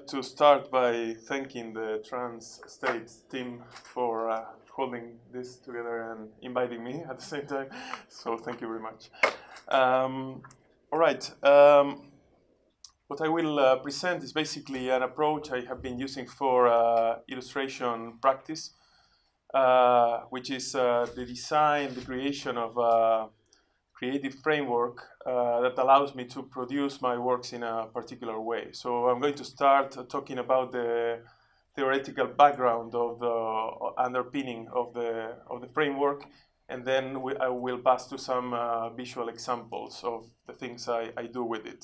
like to start by thanking the Trans States team for holding this together and inviting me at the same time. So thank you very much. All right. What I will present is basically an approach I have been using for illustration practice, which is the design, the creation of a creative framework that allows me to produce my works in a particular way. So I'm going to start talking about the theoretical background of the underpinning of the framework, and then I will pass to some visual examples of the things I do with it.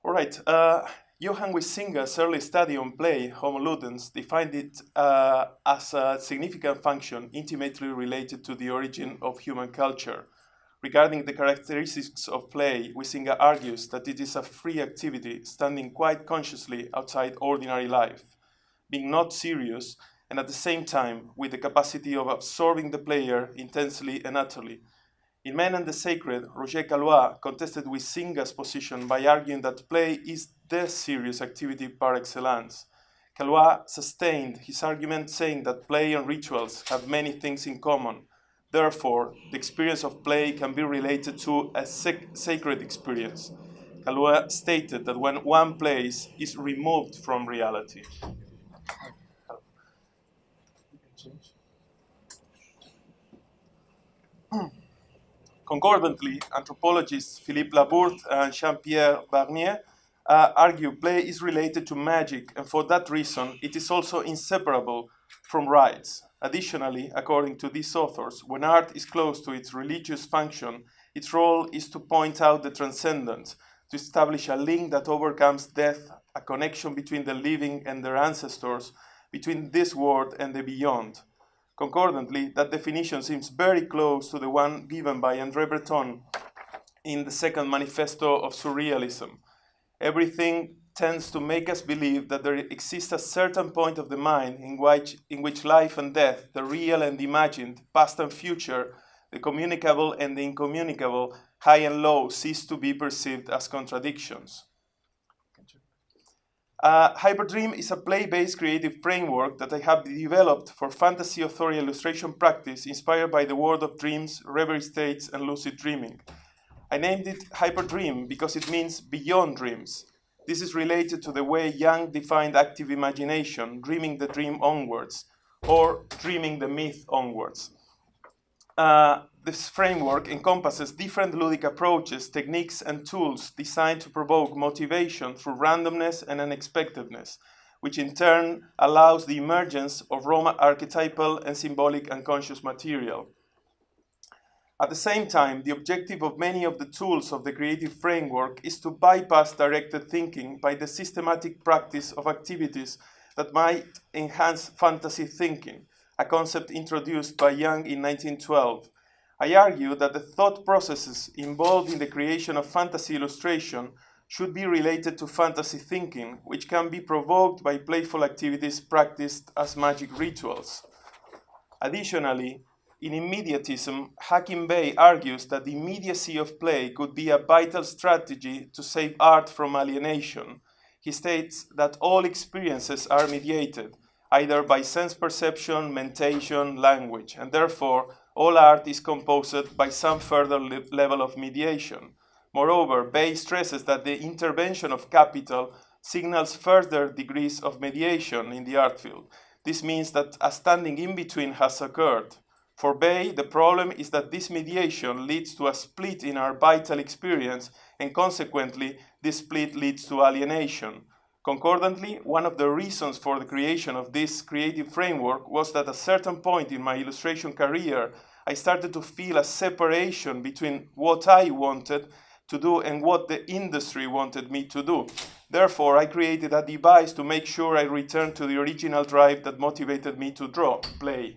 All right. Johann Huizinga's early study on play, Homo Ludens, defined it as a significant function intimately related to the origin of human culture. Regarding the characteristics of play, Huizinga argues that it is a free activity standing quite consciously outside ordinary life, being not serious, and at the same time with the capacity of absorbing the player intensely and utterly. In Men and the Sacred, Roger Caillois contested Huizinga's position by arguing that play is the serious activity par excellence. Caillois sustained his argument saying that play and rituals have many things in common. Therefore, the experience of play can be related to a sacred experience. Caillois stated that when one plays is removed from reality. Concordantly, anthropologists Philippe Labourte and Jean-Pierre Barnier argue play is related to magic, and for that reason, it is also inseparable from rites. Additionally, according to these authors, when art is close to its religious function, its role is to point out the transcendent, to establish a link that overcomes death, a connection between the living and their ancestors, between this world and the beyond. Concordantly, that definition seems very close to the one given by André Breton in the second manifesto of Surrealism. Everything tends to make us believe that there exists a certain point of the mind in which life and death, the real and the imagined, past and future, the communicable and the incommunicable, high and low, cease to be perceived as contradictions. Hyperdream is a play-based creative framework that I have developed for fantasy authorial illustration practice inspired by the world of dreams, reverie states, and lucid dreaming. I named it Hyperdream because it means beyond dreams. This is related to the way Jung defined active imagination, dreaming the dream onwards, or dreaming the myth onwards. This framework encompasses different ludic approaches, techniques, and tools designed to provoke motivation through randomness and unexpectedness, which in turn allows the emergence of raw archetypal and symbolic unconscious material. At the same time, the objective of many of the tools of the creative framework is to bypass directed thinking by the systematic practice of activities that might enhance fantasy thinking, a concept introduced by Jung in 1912. I argue that the thought processes involved in the creation of fantasy illustration should be related to fantasy thinking, which can be provoked by playful activities practiced as magic rituals. Additionally, in immediatism, Hakim Bey argues that the immediacy of play could be a vital strategy to save art from alienation. He states that all experiences are mediated, either by sense perception, mentation, language, and therefore all art is composed by some further level of mediation. Moreover, Bey stresses that the intervention of capital signals further degrees of mediation in the art field. This means that a standing in between has occurred. For Bey, the problem is that this mediation leads to a split in our vital experience, and consequently, this split leads to alienation. Concordantly, one of the reasons for the creation of this creative framework was that at a certain point in my illustration career, I started to feel a separation between what I wanted to do and what the industry wanted me to do. Therefore, I created a device to make sure I returned to the original drive that motivated me to draw, play.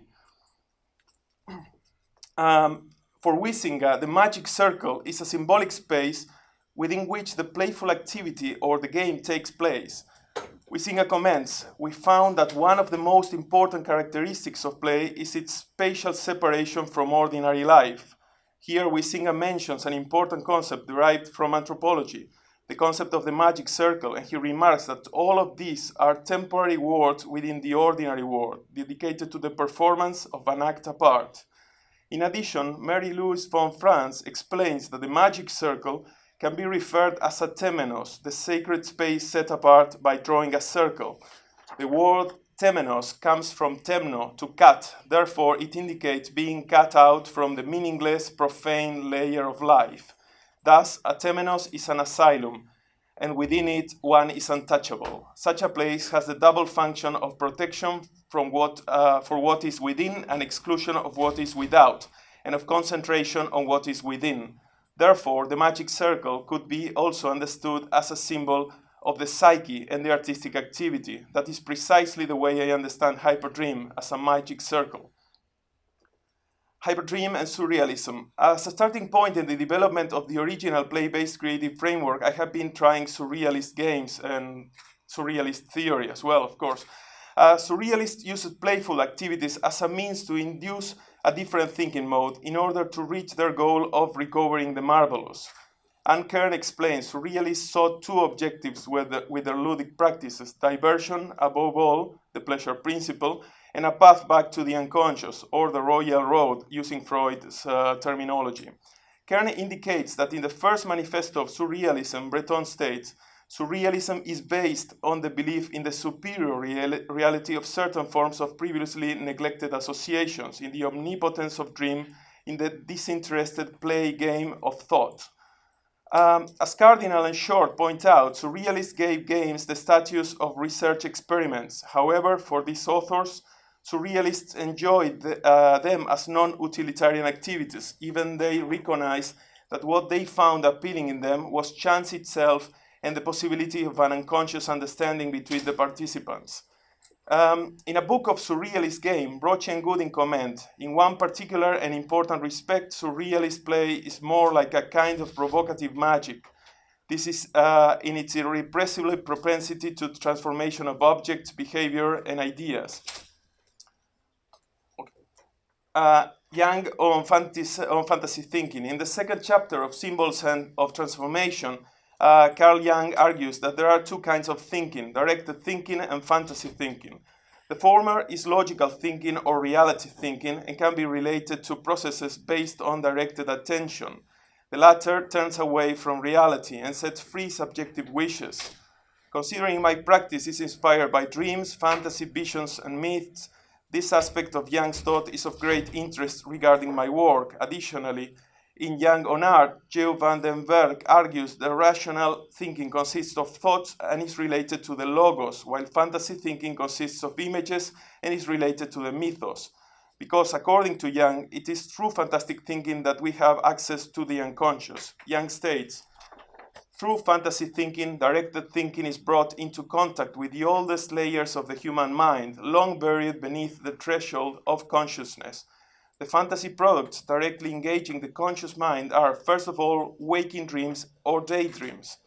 For Huizinga, the magic circle is a symbolic space within which the playful activity or the game takes place. Huizinga comments, "We found that one of the most important characteristics of play is its spatial separation from ordinary life." Here, Huizinga mentions an important concept derived from anthropology. the concept of the magic circle, and he remarks that all of these are temporary words within the ordinary world, dedicated to the performance of an act apart. In addition, Mary-Louise von Franz explains that the magic circle can be referred as a temenos, the sacred space set apart by drawing a circle. The word temenos comes from temno, to cut, therefore it indicates being cut out from the meaningless, profane layer of life. Thus, a temenos is an asylum, and within it one is untouchable. Such a place has the double function of protection from for what is within and exclusion of what is without, and of concentration on what is within. Therefore, the magic circle could be also understood as a symbol of the psyche and the artistic activity. That is precisely the way I understand Hyperdream, as a magic circle. Hyperdream and Surrealism. As a starting point in the development of the original play-based creative framework, I have been trying surrealist games and surrealist theory as well, of course. Surrealists used playful activities as a means to induce a different thinking mode in order to reach their goal of recovering the marvelous. And Kern explains surrealists sought two objectives with their ludic practices: diversion, above all, the pleasure principle, and a path back to the unconscious, or the royal road, using Freud's terminology. Kern indicates that in the first manifesto of surrealism, Breton states, surrealism is based on the belief in the superior reality of certain forms of previously neglected associations, in the omnipotence of dream, in the disinterested play game of thought. As Cardinal and Short point out, surrealists gave games the status of research experiments. However, for these authors, surrealists enjoyed them as non-utilitarian activities, even they recognized that what they found appealing in them was chance itself and the possibility of an unconscious understanding between the participants. In a book of surrealist game, Brotchie and Gooding comment, in one particular and important respect, surrealist play is more like a kind of provocative magic. This is in its irrepressible propensity to transformation of objects, behavior, and ideas. Jung on fantasy thinking. In the second chapter of Symbols and of Transformation, Carl Jung argues that there are two kinds of thinking, directed thinking and fantasy thinking. The former is logical thinking or reality thinking and can be related to processes based on directed attention. The latter turns away from reality and sets free subjective wishes. Considering my practice is inspired by dreams, fantasy, visions, and myths, this aspect of Jung's thought is of great interest regarding my work. Additionally, in Jung on Art, Geo van den Berg argues that rational thinking consists of thoughts and is related to the logos, while fantasy thinking consists of images and is related to the mythos. Because according to Jung, it is through fantastic thinking that we have access to the unconscious. Jung states, through fantasy thinking, directed thinking is brought into contact with the oldest layers of the human mind, long buried beneath the threshold of consciousness. The fantasy products directly engaging the conscious mind are, first of all, waking dreams or daydreams.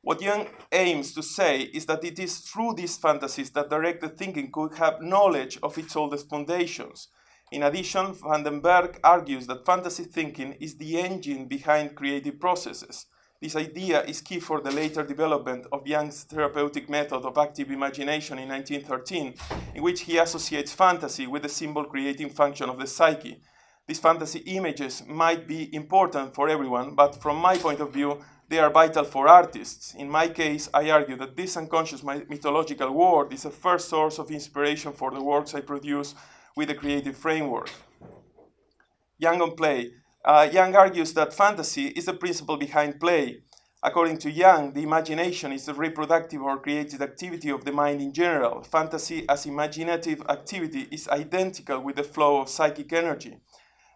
What Jung aims to say is that it is through these fantasies that directed thinking could have knowledge of its oldest foundations. In addition, van den Berg argues that fantasy thinking is the engine behind creative processes. This idea is key for the later development of Jung's therapeutic method of active imagination in 1913, in which he associates fantasy with the symbol creating function of the psyche. These fantasy images might be important for everyone, but from my point of view, they are vital for artists. In my case, I argue that this unconscious mythological world is a first source of inspiration for the works I produce with the creative framework. Jung on play. Jung argues that fantasy is the principle behind play. According to Jung, the imagination is the reproductive or creative activity of the mind in general. Fantasy as imaginative activity is identical with the flow of psychic energy.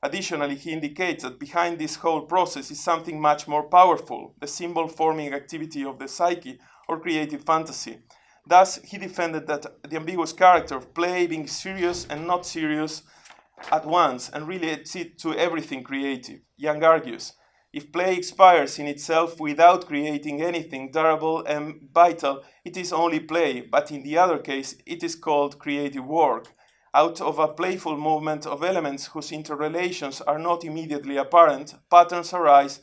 Additionally, he indicates that behind this whole process is something much more powerful, the symbol-forming activity of the psyche or creative fantasy. Thus, he defended that the ambiguous character of play being serious and not serious at once and relates it to everything creative. Jung argues, if play expires in itself without creating anything durable and vital, it is only play, but in the other case, it is called creative work. Out of a playful movement of elements whose interrelations are not immediately apparent, patterns arise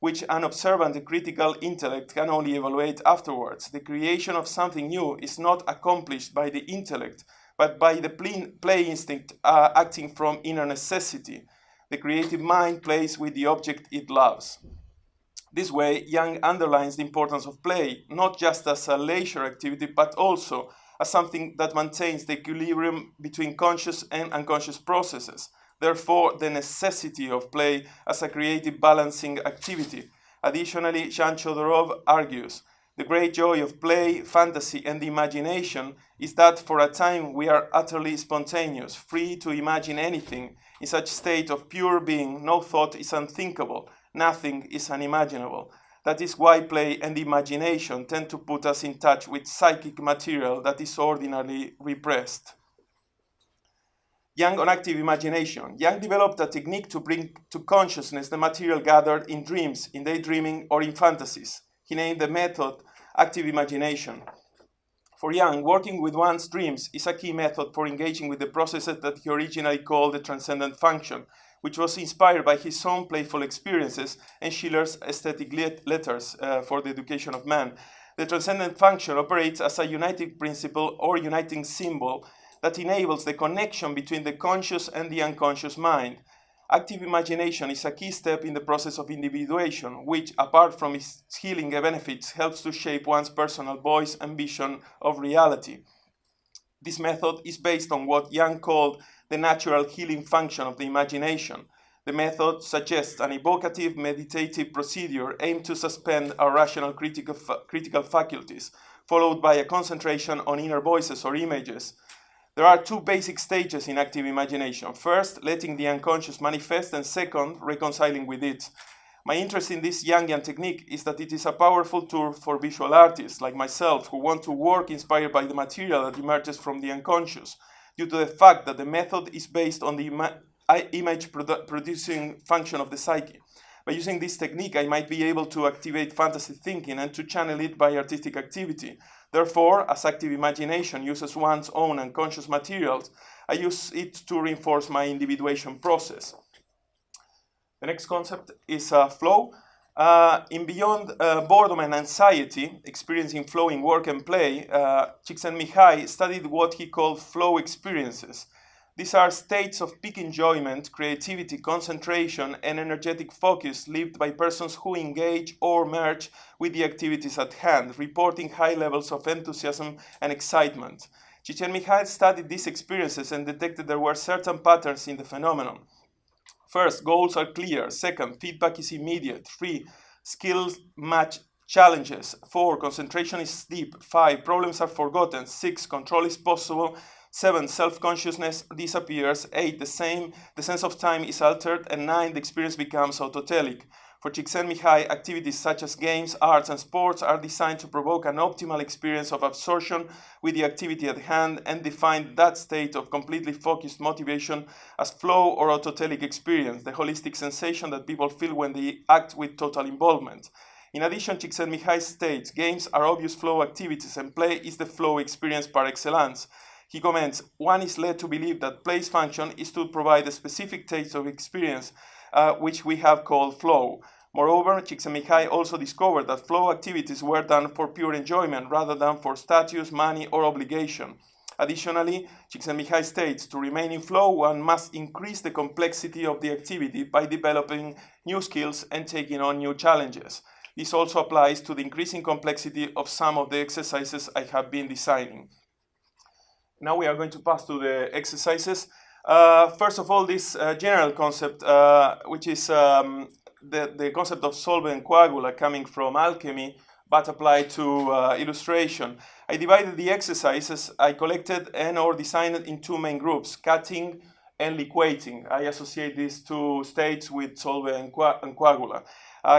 which an observant and critical intellect can only evaluate afterwards. The creation of something new is not accomplished by the intellect, but by the play instinct acting from inner necessity. The creative mind plays with the object it loves. This way, Young underlines the importance of play, not just as a leisure activity, but also as something that maintains the equilibrium between conscious and unconscious processes. Therefore, the necessity of play as a creative balancing activity. Additionally, Jean Chodorov argues, the great joy of play, fantasy, and imagination is that for a time we are utterly spontaneous, free to imagine anything. In such state of pure being, no thought is unthinkable, nothing is unimaginable. That is why play and imagination tend to put us in touch with psychic material that is ordinarily repressed. Young on active imagination. Young developed a technique to bring to consciousness the material gathered in dreams, in daydreaming, or in fantasies. He named the method active imagination. For Young, working with one's dreams is a key method for engaging with the processes that he originally called the transcendent function, which was inspired by his own playful experiences and Schiller's aesthetic letters for the education of man. The transcendent function operates as a uniting principle or uniting symbol that enables the connection between the conscious and the unconscious mind. Active imagination is a key step in the process of individuation, which, apart from its healing benefits, helps to shape one's personal voice and vision of reality. This method is based on what Young called the natural healing function of the imagination. The method suggests an evocative, meditative procedure aimed to suspend our rational critical faculties, followed by a concentration on inner voices or images. There are two basic stages in active imagination. First, letting the unconscious manifest, and second, reconciling with it. My interest in this Jungian technique is that it is a powerful tool for visual artists like myself who want to work inspired by the material that emerges from the unconscious, due to the fact that the method is based on the image-producing function of the psyche. By using this technique, I might be able to activate fantasy thinking and to channel it by artistic activity. Therefore, as active imagination uses one's own unconscious materials, I use it to reinforce my individuation process. The next concept is flow. In Beyond Boredom and Anxiety, Experiencing Flow in Work and Play, Csikszentmihalyi studied what he called flow experiences. These are states of peak enjoyment, creativity, concentration, and energetic focus lived by persons who engage or merge with the activities at hand, reporting high levels of enthusiasm and excitement. Csikszentmihalyi studied these experiences and detected there were certain patterns in the phenomenon. First, goals are clear. Second, feedback is immediate. 3, skills match challenges. 4, concentration is deep. 5, problems are forgotten. 6, control is possible. 7, self-consciousness disappears. 8, the sense of time is altered. And 9, the experience becomes autotelic. For Csikszentmihalyi, activities such as games, arts, and sports are designed to provoke an optimal experience of absorption with the activity at hand and define that state of completely focused motivation as flow or autotelic experience, the holistic sensation that people feel when they act with total involvement. In addition, Csikszentmihalyi states, games are obvious flow activities and play is the flow experience par excellence. He comments, one is led to believe that play's function is to provide a specific taste of experience, which we have called flow. Moreover, Csikszentmihalyi also discovered that flow activities were done for pure enjoyment rather than for status, money, or obligation. Additionally, Csikszentmihalyi states, to remain in flow, one must increase the complexity of the activity by developing new skills and taking on new challenges. This also applies to the increasing complexity of some of the exercises I have been designing. Now we are going to pass to the exercises. First of all, this general concept, which is the concept of solvent and coagula coming from alchemy, but applied to illustration. I divided the exercises I collected and or designed in two main groups, cutting and liquating. I associate these two states with solvent and coagula.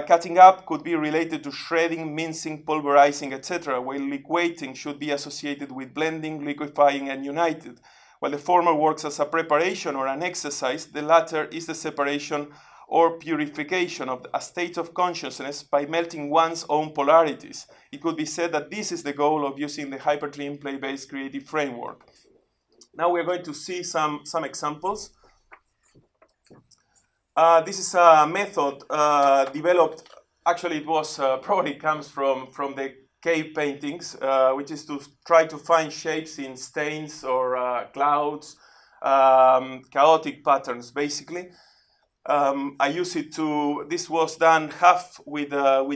Cutting up could be related to shredding, mincing, pulverizing, etc., while liquating should be associated with blending, liquefying, and united. While the former works as a preparation or an exercise, the latter is the separation or purification of a state of consciousness by melting one's own polarities. It could be said that this is the goal of using the Hyperdream play-based creative framework. Now we're going to see some examples. This is a method developed actually, it was probably comes from the cave paintings, which is to try to find shapes in stains or clouds, chaotic patterns, basically. I use it to. This was done half with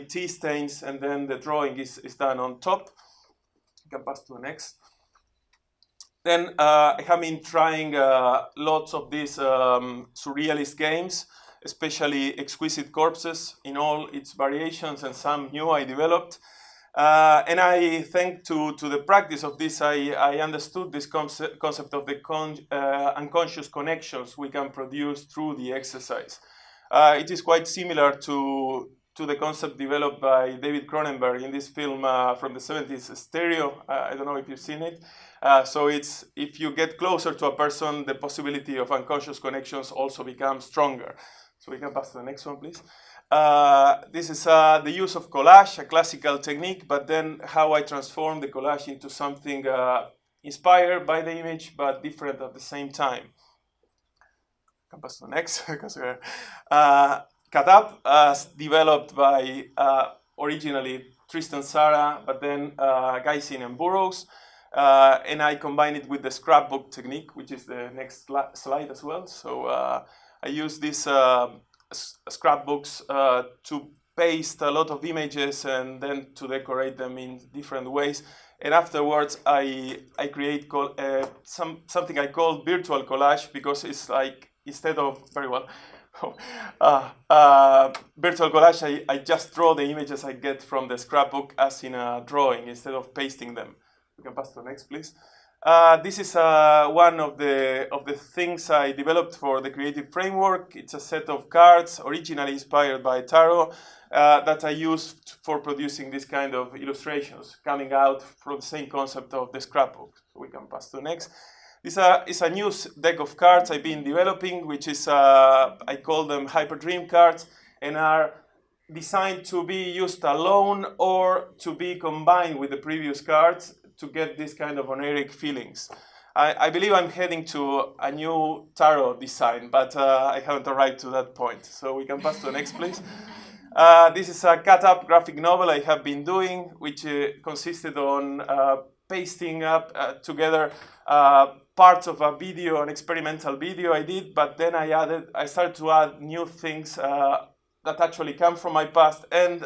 tea stains, and then the drawing is done on top. You can pass to the next. Then I have been trying lots of these surrealist games, especially Exquisite Corpses in all its variations, and some new I developed. And I think to the practice of this, I understood this concept of the unconscious connections we can produce through the exercise. It is quite similar to the concept developed by David Cronenberg in this film from the 70s, Stereo. I don't know if you've seen it. So it's, if you get closer to a person, the possibility of unconscious connections also becomes stronger. So we can pass to the next one, please. This is the use of collage, a classical technique, but then how I transform the collage into something inspired by the image, but different at the same time. Can pass to the next, because we're Cut Up, developed by originally Tristan Tzara, but then Geisin and Burroughs, and I combine it with the scrapbook technique, which is the next slide as well. So I use these scrapbooks to paste a lot of images and then to decorate them in different ways. And afterwards, I create something I call virtual collage, because it's like, instead of, very well, virtual collage, I just draw the images I get from the scrapbook as in a drawing, instead of pasting them. We can pass to the next, please. This is one of the things I developed for the creative framework. It's a set of cards originally inspired by tarot that I used for producing this kind of illustrations, coming out from the same concept of the scrapbook. So we can pass to the next. This is a new deck of cards I've been developing, which is, I call them Hyperdream cards, and are designed to be used alone or to be combined with the previous cards to get this kind of oniric feelings. I believe I'm heading to a new tarot design, but I haven't arrived to that point. So we can pass to the next, please. This is a cut-up graphic novel I have been doing, which consisted on pasting up together parts of a video, an experimental video I did, but then I started to add new things that actually come from my past and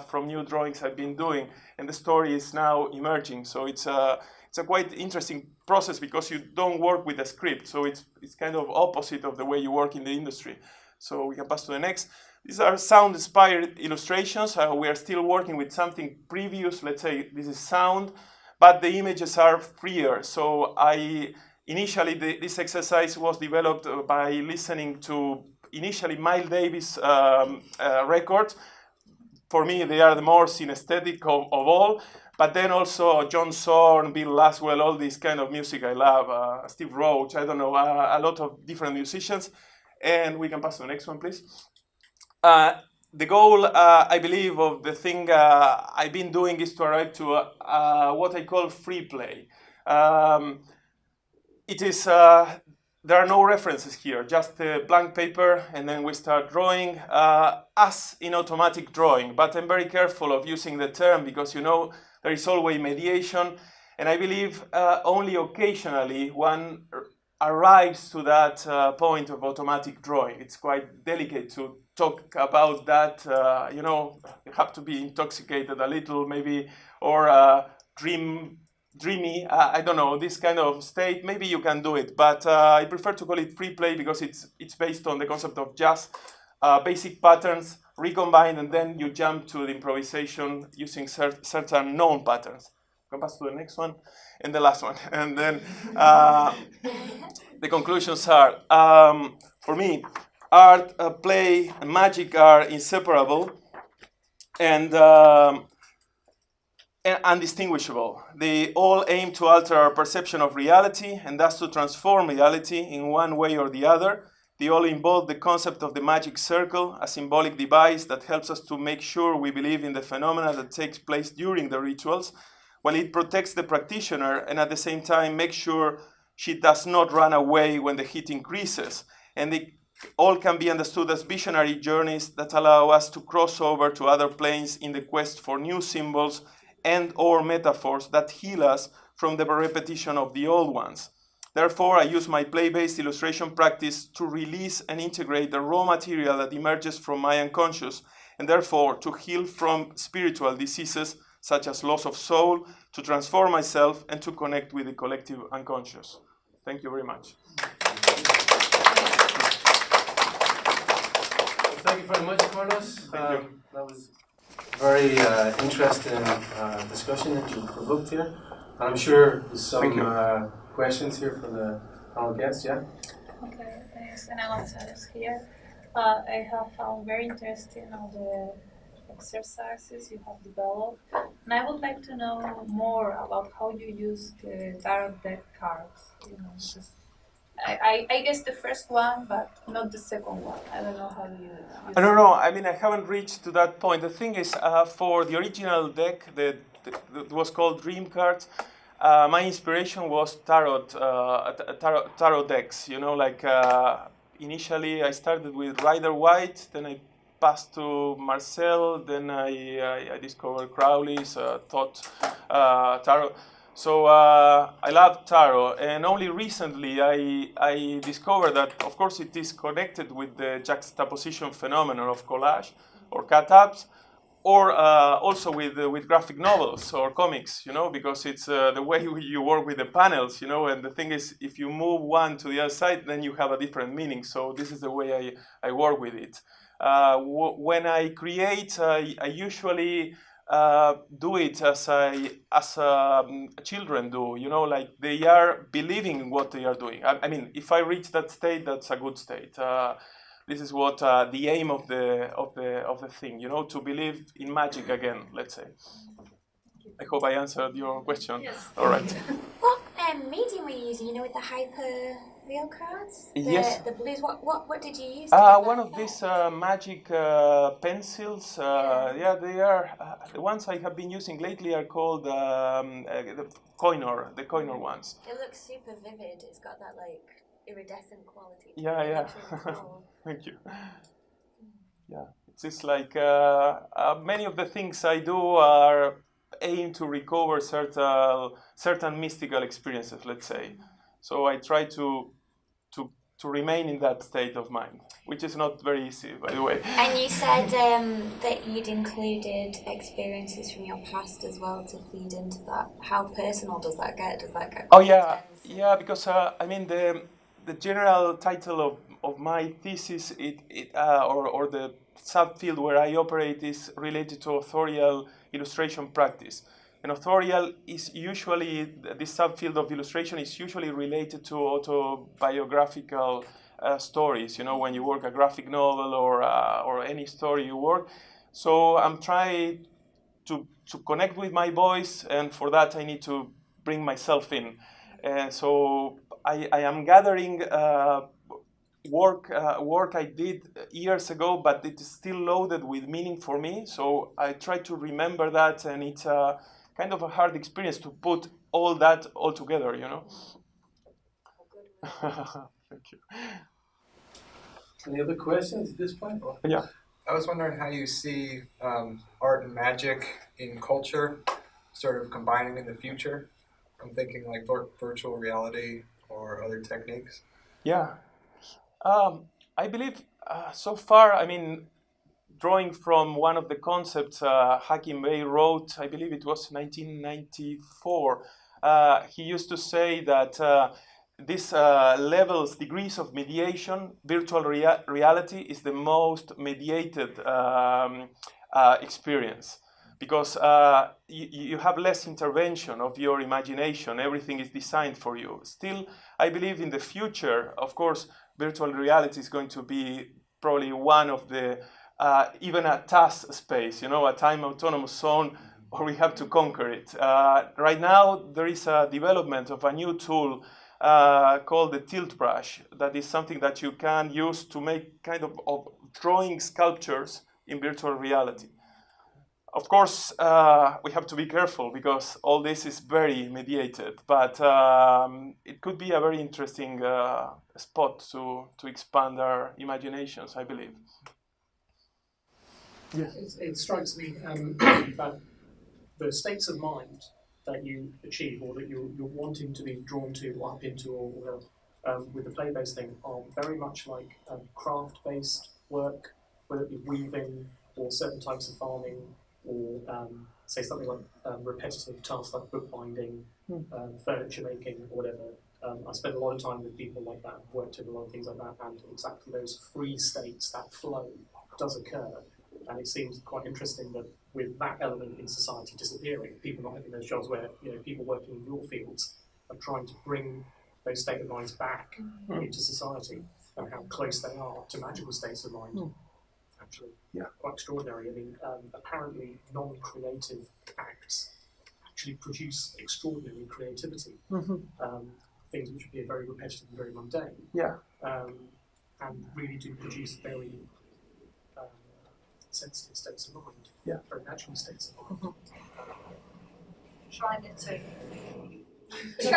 from new drawings I've been doing, and the story is now emerging. So it's a quite interesting process, because you don't work with a script, so it's kind of opposite of the way you work in the industry. So we can pass to the next. These are sound-inspired illustrations. We are still working with something previous. Let's say this is sound, but the images are freer. So initially this exercise was developed by listening to initially Miles Davis records. For me, they are the more synesthetic of all. But then also John Zorn, Bill Laswell, all this kind of music I love. Steve Roach, I don't know, a lot of different musicians. And we can pass to the next one, please. The goal, I believe, of the thing I've been doing is to arrive to what I call free play. It is, there are no references here, just a blank paper, and then we start drawing as in automatic drawing. But I'm very careful of using the term, because, you know, there is always mediation, and I believe only occasionally one arrives to that point of automatic drawing. It's quite delicate to talk about that. You know, you have to be intoxicated a little, maybe, or dreamy, I don't know, this kind of state. Maybe you can do it, but I prefer to call it free play, because it's based on the concept of just basic patterns recombined, and then you jump to the improvisation using certain known patterns. Go pass to the next one and the last one, and then the conclusions are, for me, art, play, and magic are inseparable and undistinguishable. They all aim to alter our perception of reality, and thus to transform reality in one way or the other. They all involve the concept of the magic circle, a symbolic device that helps us to make sure we believe in the phenomena that takes place during the rituals, while it protects the practitioner and at the same time makes sure she does not run away when the heat increases. And they all can be understood as visionary journeys that allow us to cross over to other planes in the quest for new symbols and or metaphors that heal us from the repetition of the old ones. Therefore, I use my play-based illustration practice to release and integrate the raw material that emerges from my unconscious, and therefore to heal from spiritual diseases such as loss of soul, to transform myself, and to connect with the collective unconscious. Thank you very much. Thank you very much, Carlos. Thank you. That was a very interesting discussion that you provoked here. And I'm sure there's some questions here from the panel guests, yeah? Okay, thanks. Analyses here. I have found very interesting all the exercises you have developed. And I would like to know more about how you use the tarot deck cards. You know, just I guess the first one, but not the second one. I don't know how you I don't know. I mean, I haven't reached to that point. The thing is, for the original deck that was called Dream Cards, my inspiration was tarot decks. You know, like initially I started with Rider White, then I passed to Marcel, then I discovered Crowley's Thought Tarot. So I love tarot, and only recently I discovered that, of course, it is connected with the juxtaposition phenomenon of collage or cut-ups, or also with graphic novels or comics, you know, because it's the way you work with the panels, you know, and the thing is, if you move one to the other side, then you have a different meaning. So this is the way I work with it. When I create, I usually do it as children do, you know, like they are believing in what they are doing. I mean, if I reach that state, that's a good state. This is what the aim of the thing, you know, to believe in magic again. Let's say. I hope I answered your question. Yes. All right. What medium were you using? You know, with the Hyperdream cards, Yes. the blues. What did you use? One of these magic pencils. Yeah, they are the ones I have been using lately are called the Coinor ones. It looks super vivid. It's got that like iridescent quality. Yeah, It yeah. looks really cool. Thank you. Yeah, it's just like many of the things I do are aimed to recover certain mystical experiences, let's say. So I try to remain in that state of mind, which is not very easy, by the way. And you said that you'd included experiences from your past as well to feed into that. How personal does that get? Does that get? Oh yeah, yeah. Because I mean the general title of my thesis, or the subfield where I operate is related to authorial illustration practice. And authorial is usually, this subfield of illustration is usually related to autobiographical stories, you know, when you work a graphic novel or any story you work. So I'm trying to connect with my voice, and for that I need to bring myself in. So I am gathering work I did years ago, but it is still loaded with meaning for me. So I try to remember that, and it's kind of a hard experience to put all that all together, you know. Thank you. Any other questions at this point? Yeah. I was wondering how you see art and magic in culture sort of combining in the future. I'm thinking like virtual reality or other techniques. Yeah. I believe so far, I mean, drawing from one of the concepts Hakim Bey wrote, I believe it was 1994, he used to say that this degrees of mediation, virtual reality is the most mediated experience, because you have less intervention of your imagination. Everything is designed for you. Still, I believe in the future, of course, virtual reality is going to be probably one of the, even a task space, you know, a time autonomous zone where we have to conquer it. Right now, there is a development of a new tool called the tilt brush. That is something that you can use to make kind of drawing sculptures in virtual reality. Of course, we have to be careful because all this is very mediated, but it could be a very interesting spot to expand our imaginations, I believe. Yes. It strikes me that the states of mind that you achieve or that you're wanting to be drawn to or up into or with the play-based thing are very much like craft-based work, whether it be weaving or certain types of farming or say something like repetitive tasks like bookbinding, furniture making or whatever. I spend a lot of time with people like that, worked in a lot of things like that, and exactly those free states, that flow does occur. And it seems quite interesting that with that element in society disappearing, people not having those jobs where people working in your fields are trying to bring those state of minds back into society and how close they are to magical states of mind. Actually, quite extraordinary. I mean, apparently non-creative acts actually produce extraordinary creativity. Things which would be very repetitive and very mundane. And really do produce very sensitive states of mind. Very natural states of mind. Trying it too. It's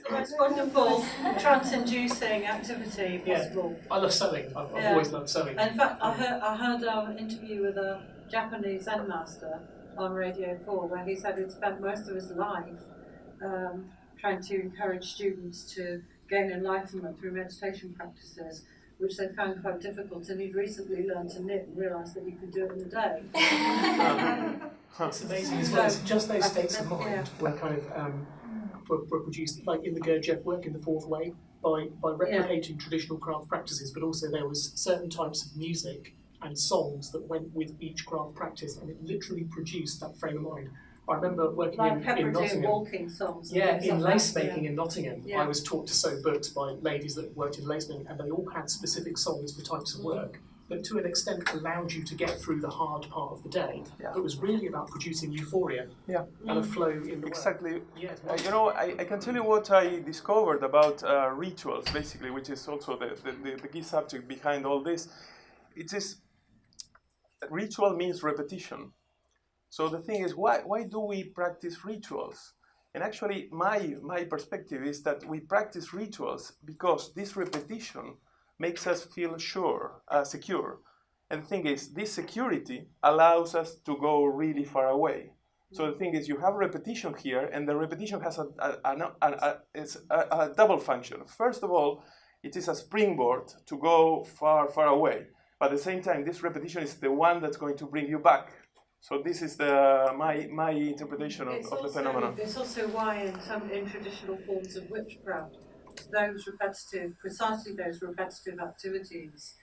the most wonderful trance-inducing activity possible. I love sewing. I've always loved sewing. In fact, I heard an interview with a Japanese Zen master on Radio 4 where he said he'd spent most of his life trying to encourage students to gain enlightenment through meditation practices, which they found quite difficult, and he'd recently learned to knit and realised that you could do it in a day. It's amazing as well. It's just those states of mind were kind of were produced, like in the Gurdjieff work in the fourth way, by replicating traditional craft practices, but also there was certain types of music and songs that went with each craft practice, and it literally produced that frame of mind. I remember working in Nottingham. Walking songs. In lace making in Nottingham, I was taught to sew books by ladies that worked in lace making, and they all had specific songs for types of work that to an extent allowed you to get through the hard part of the day. It was really about producing euphoria and a flow in the Exactly. work. Yes. I can tell you what I discovered about rituals, basically, which is also the key subject behind all this. It is ritual means repetition. So the thing is, why do we practice rituals? And actually, my perspective is that we practice rituals because this repetition makes us feel secure. And the thing is, this security allows us to go really far away. So the thing is, you have repetition here, and the repetition has a double function. First of all, it is a springboard to go far, far away. But at the same time, this repetition is the one that's going to bring you back. So this is my interpretation of the phenomenon. It's also why in traditional forms of witchcraft, precisely those repetitive activities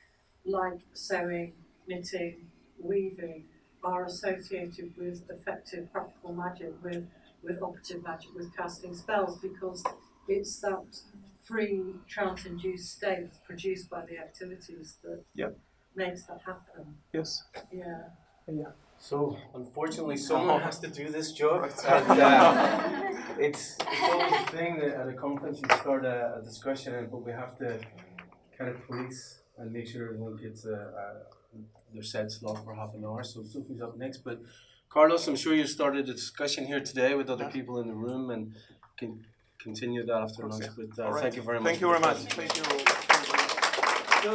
like sewing, knitting, weaving are associated with effective practical magic, with operative magic, with casting spells, because it's that free trance-induced state produced by the activities that makes that happen. Yes. Yeah. So, unfortunately, someone has to do this job. And, it's always a thing that at a conference you start a discussion, but we have to kind of police and make sure everyone gets their set slot for half an hour. So Sophie's up next. But Carlos, I'm sure you started a discussion here today with other people in the room and can continue that after lunch. But thank you very much. Thank you very much. Thank you. So,